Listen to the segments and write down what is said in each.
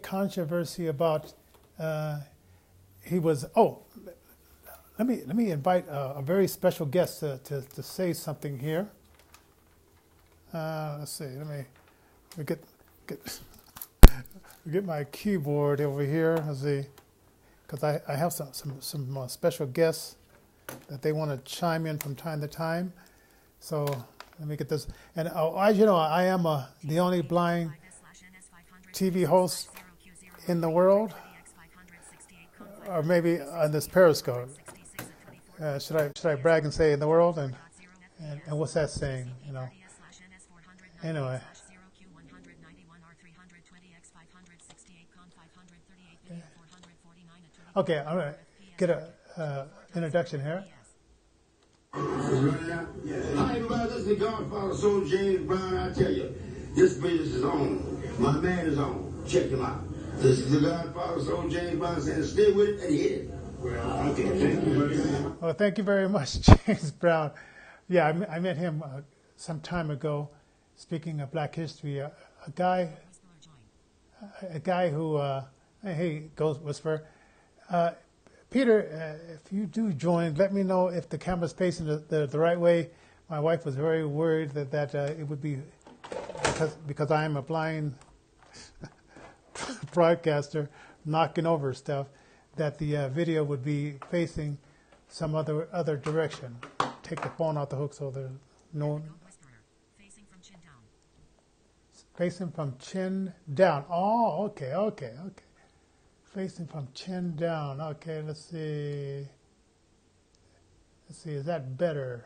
controversy about he was. Let me invite a very special guest to say something here. Let's see. Let me get get my keyboard over here. Let's see, because I have some special guests that they want to chime in from time to time. So let me get this. And as you know, I am the only blind TV host in the world, or maybe on this Periscope. Should I brag and say in the world? And what's that saying? You know. Anyway. Okay, I'm gonna get a introduction here. Hi everybody, this is the Godfather Soul James Brown. I tell you, this business is on. My man is on. Check him out. This is the Godfather Soul James Brown saying stay with it and hit it. Well, okay, thank you. Well, thank you very much, James Brown. Yeah, I met him some time ago, speaking of Black history. A guy who, hey, Ghost Whisperer. Peter, if you do join, let me know if the camera's facing the right way. My wife was very worried that it would be, because I am a blind broadcaster knocking over stuff, that the video would be facing some other direction. Take the phone out the hook so there's no... Facing from chin down. Oh, okay. Facing from chin down. Okay, let's see. Is that better?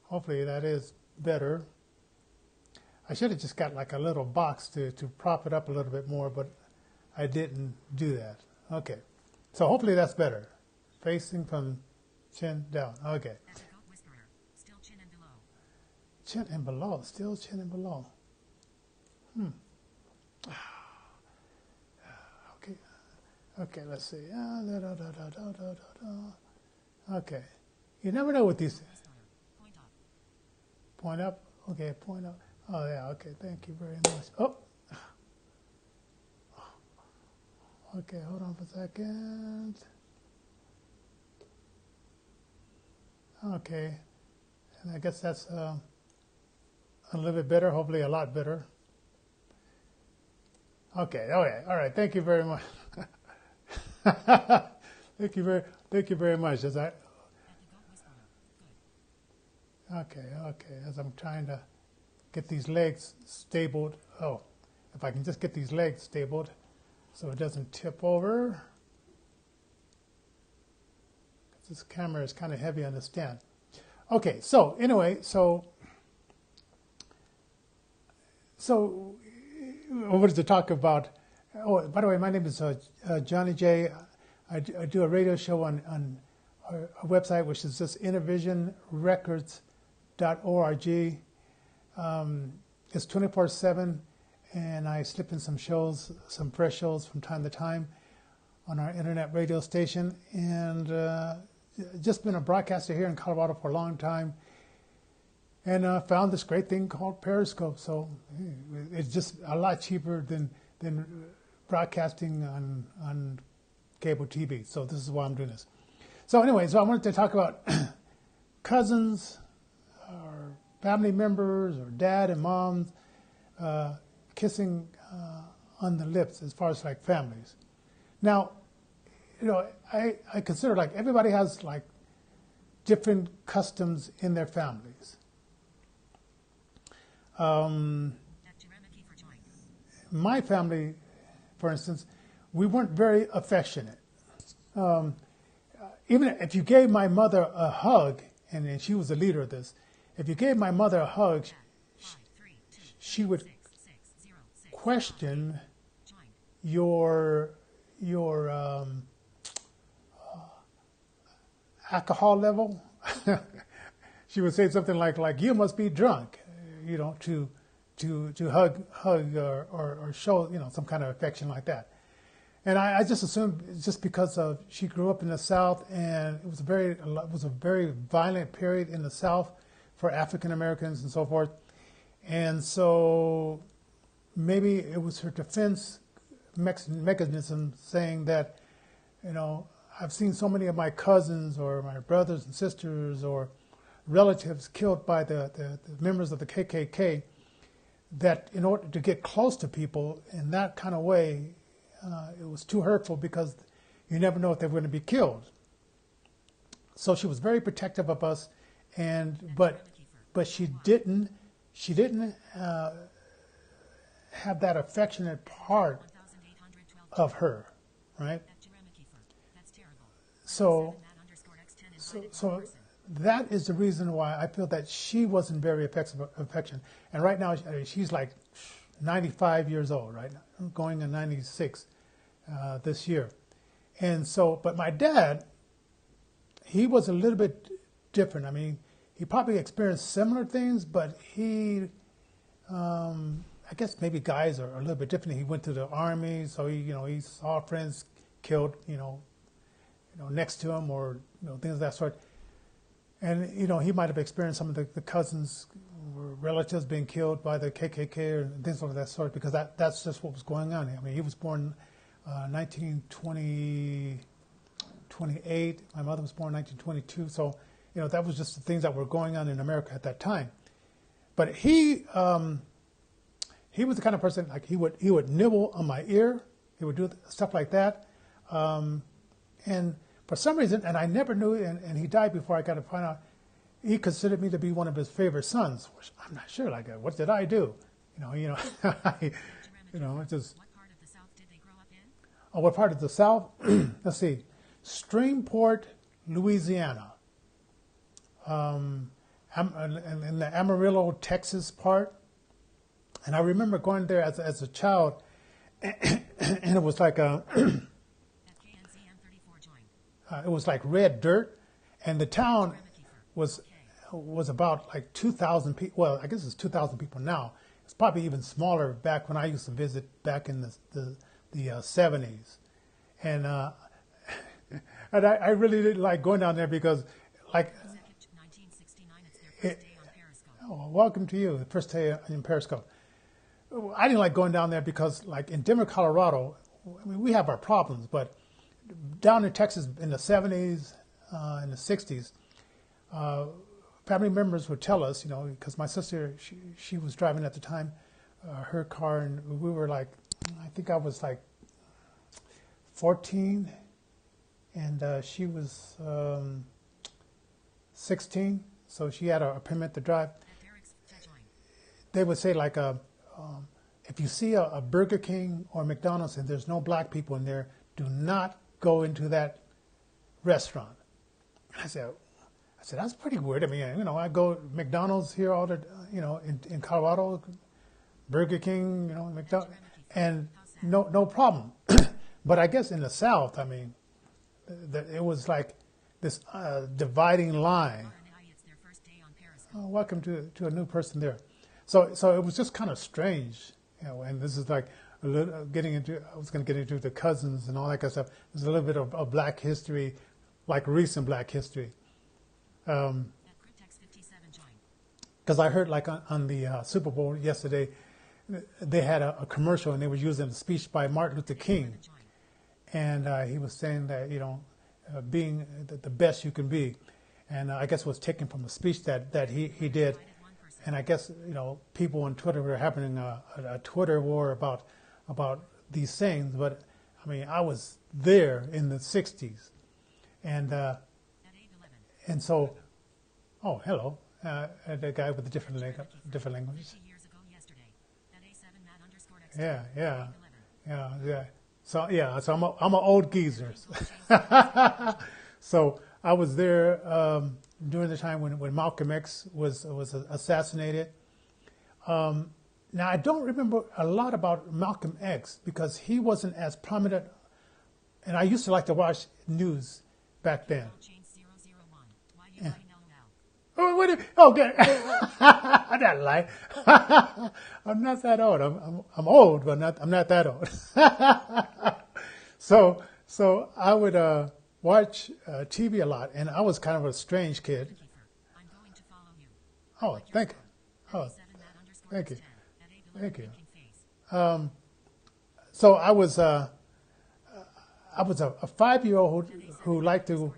Hopefully that is better. I should have just got like a little box to prop it up a little bit more, but I didn't do that. Okay. So hopefully that's better. Facing from chin down. Okay. Still chin and below. Chin and below. Still chin and below. Okay, let's see. Okay. You never know with these. Point up. Okay, point up. Oh, yeah, okay. Thank you very much. Oh. Okay, hold on for a second. Okay. And I guess that's a little bit better, hopefully a lot better. Okay, all right. Thank you very much. Thank you very much. Okay. As I'm trying to get these legs stabled. Oh, if I can just get these legs stabled so it doesn't tip over. This camera is kind of heavy on the stand. Okay, so anyway, so I wanted to talk about. Oh, by the way, my name is Johnny J. I do a radio show on our website, which is just innervisionrecords.org. It's 24/7, and I slip in some shows, some fresh shows from time to time on our internet radio station. And just been a broadcaster here in Colorado for a long time, and found this great thing called Periscope. So it's just a lot cheaper than broadcasting on cable TV. So this is why I'm doing this. So anyway, I wanted to talk about cousins or family members or dad and moms kissing on the lips as far as like families. Now, you know, I consider like everybody has like different customs in their families. My family, for instance, we weren't very affectionate. Even if you gave my mother a hug, and she was the leader of this, if you gave my mother a hug, she would question your alcohol level. She would say something like you must be drunk, you know, to hug or show, you know, some kind of affection like that. And I just assumed just because she grew up in the South, and it was a very violent period in the South for African Americans and so forth. And so maybe it was her defense mechanism saying that, I've seen so many of my cousins or my brothers and sisters or relatives killed by the members of the KKK, that in order to get close to people in that kind of way, it was too hurtful because you never know if they're going to be killed. So she was very protective of us, but she didn't have that affectionate part of her, right? So that is the reason why I feel that she wasn't very affectionate. And right now, she's like 95 years old, right? I'm going to 96 this year. And so, but my dad, he was a little bit different. I mean, he probably experienced similar things, but he, I guess maybe guys are a little bit different. He went to the army, so he saw friends killed, next to him, or things of that sort. And he might have experienced some of the cousins or relatives being killed by the KKK or things of that sort, because that's just what was going on. I mean, he was born 1928. My mother was born 1922. So that was just the things that were going on in America at that time. But he was the kind of person, like he would nibble on my ear. He would do stuff like that. And for some reason, and I never knew, and he died before I got to find out, he considered me to be one of his favorite sons, which I'm not sure. Like, what did I do? It's just. What part of the South did they grow up in? Oh, what part of the South? Let's see, Streamport, Louisiana, in the Amarillo, Texas part. And I remember going there as a child, and it was like it was like red dirt, and the town was about like 2,000 people. Well, I guess it's 2,000 people now. It's probably even smaller back when I used to visit back in the 70s, and and I really didn't like going down there because, like, 1969, it's their first day on Periscope. Welcome to you, the first day in Periscope. I didn't like going down there because, like, in Denver, Colorado, I mean, we have our problems, but down in Texas in the 70s, in the 60s, family members would tell us, because my sister, she was driving at the time, her car, and we were like, I think I was like 14, and she was 16, so she had a permit to drive. They would say, like, if you see a Burger King or McDonald's and there's no black people in there, do not go into that restaurant. I said, that's pretty weird. I mean, I go to McDonald's here all the, in Colorado, Burger King, McDonald's, and no problem. But I guess in the South, I mean, it was like this dividing line. Oh, welcome to a new person there. So it was just kind of strange, and this is like I was going to get into the cousins and all that kind of stuff. There's a little bit of black history, like recent black history. Because I heard, like, on the Super Bowl yesterday, they had a commercial and they were using a speech by Martin Luther King. And he was saying that, being the best you can be. And I guess it was taken from a speech that he did. And I guess, people on Twitter were having a Twitter war about these things. But, I mean, I was there in the 60s. And so, oh, hello, the guy with the different languages. Yeah. So I'm an old geezer. So I was there during the time when Malcolm X was assassinated. Now I don't remember a lot about Malcolm X because he wasn't as prominent, and I used to like to watch news back then. Oh, wait, okay. I'm not lying. I'm not that old. I'm old, but I'm not that old. So I would watch TV a lot, and I was kind of a strange kid. Oh, thank you. Oh, thank you. So I was a 5-year-old who liked to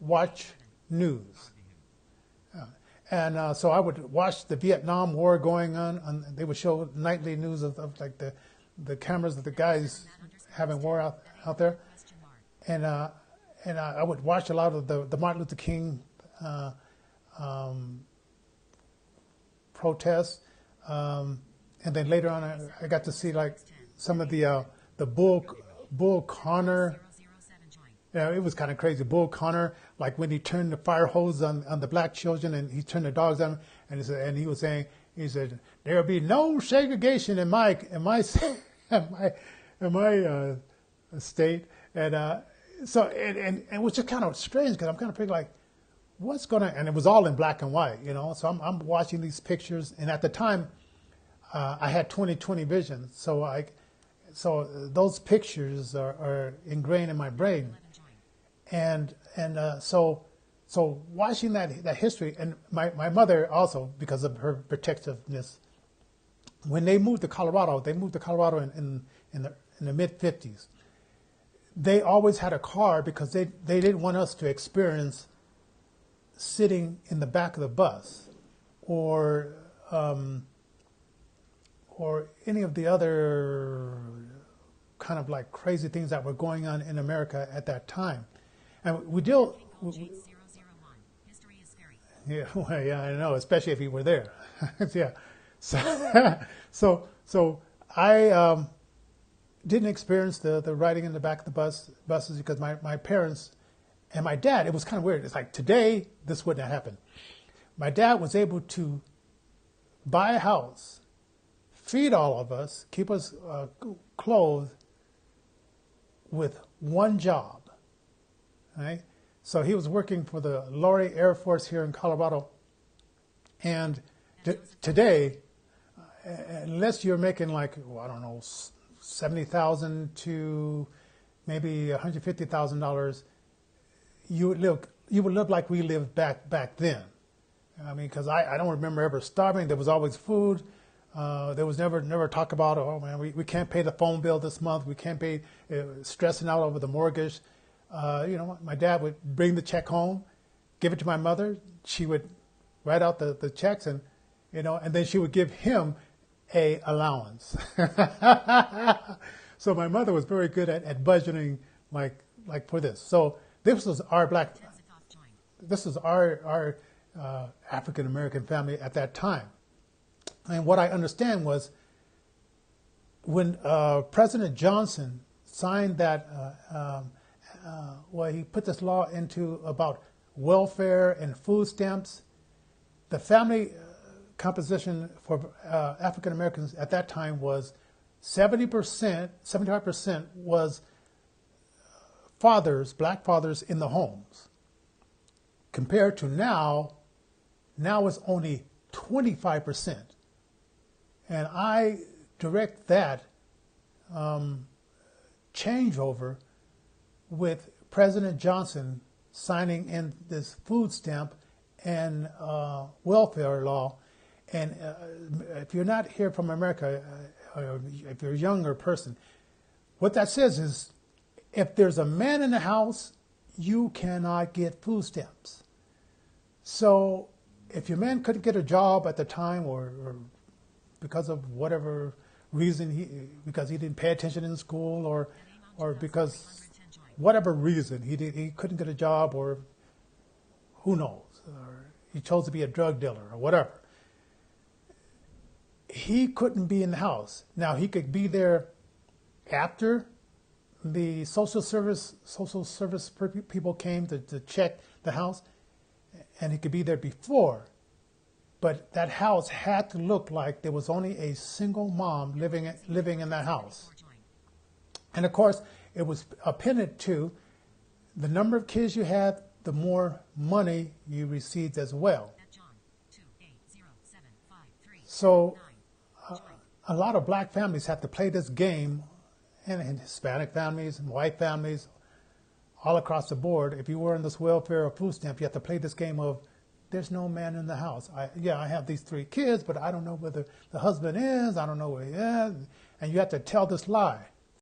watch news. And so I would watch the Vietnam War going on, and they would show nightly news of like the cameras of the guys having war out there. And I would watch a lot of the Martin Luther King protests. And then later on, I got to see like some of the Bull Connor. Yeah, it was kind of crazy. Bull Connor, like when he turned the fire hose on the black children and he turned the dogs on them, and he was saying, he said, there'll be no segregation in my state. And so it was just kind of strange because I'm kind of thinking like, what's going to, and it was all in black and white, you know. So I'm watching these pictures, and at the time, I had 20/20 vision, so those pictures are ingrained in my brain. And so watching that history, and my mother also, because of her protectiveness, when they moved to Colorado, in the mid-50s. They always had a car because they didn't want us to experience sitting in the back of the bus or any of the other kind of like crazy things that were going on in America at that time. And we deal. History is scary. Yeah, well, yeah, I know, especially if you were there. Yeah. So I didn't experience the riding in the back of the buses because my parents and my dad, it was kind of weird. It's like today, this wouldn't have happened. My dad was able to buy a house, feed all of us, keep us clothed with one job. Right? So he was working for the Laurie Air Force here in Colorado. And today, unless you're making like, well, I don't know, $70,000 to maybe $150,000, you would live like we lived back then. I mean, because I don't remember ever starving. There was always food. There was never talk about, oh man, we can't pay the phone bill this month. We can't pay, stressing out over the mortgage. You know, my dad would bring the check home, give it to my mother. She would write out the checks, and and then she would give him a allowance. So my mother was very good at budgeting, like for this. So this was our African American family at that time. And what I understand was when President Johnson signed that, he put this law into about welfare and food stamps. The family composition for African Americans at that time was 70%, 75% was black fathers in the homes. Compared to now it's only 25%. And I direct that changeover with President Johnson signing in this food stamp and welfare law. And if you're not here from America, or if you're a younger person, what that says is if there's a man in the house, you cannot get food stamps. So if your man couldn't get a job at the time, or because of whatever reason, because he didn't pay attention in school, or because whatever reason he couldn't get a job, or who knows, or he chose to be a drug dealer or whatever, he couldn't be in the house. Now he could be there after the social service people came to check the house, and he could be there before. But that house had to look like there was only a single mom living in that house. And of course, it was appended to the number of kids you had, the more money you received as well. So a lot of black families have to play this game, and Hispanic families and white families all across the board. If you were in this welfare or food stamp, you have to play this game of, there's no man in the house. I have these 3 kids, but I don't know whether the husband is. I don't know where he is. And you have to tell this lie.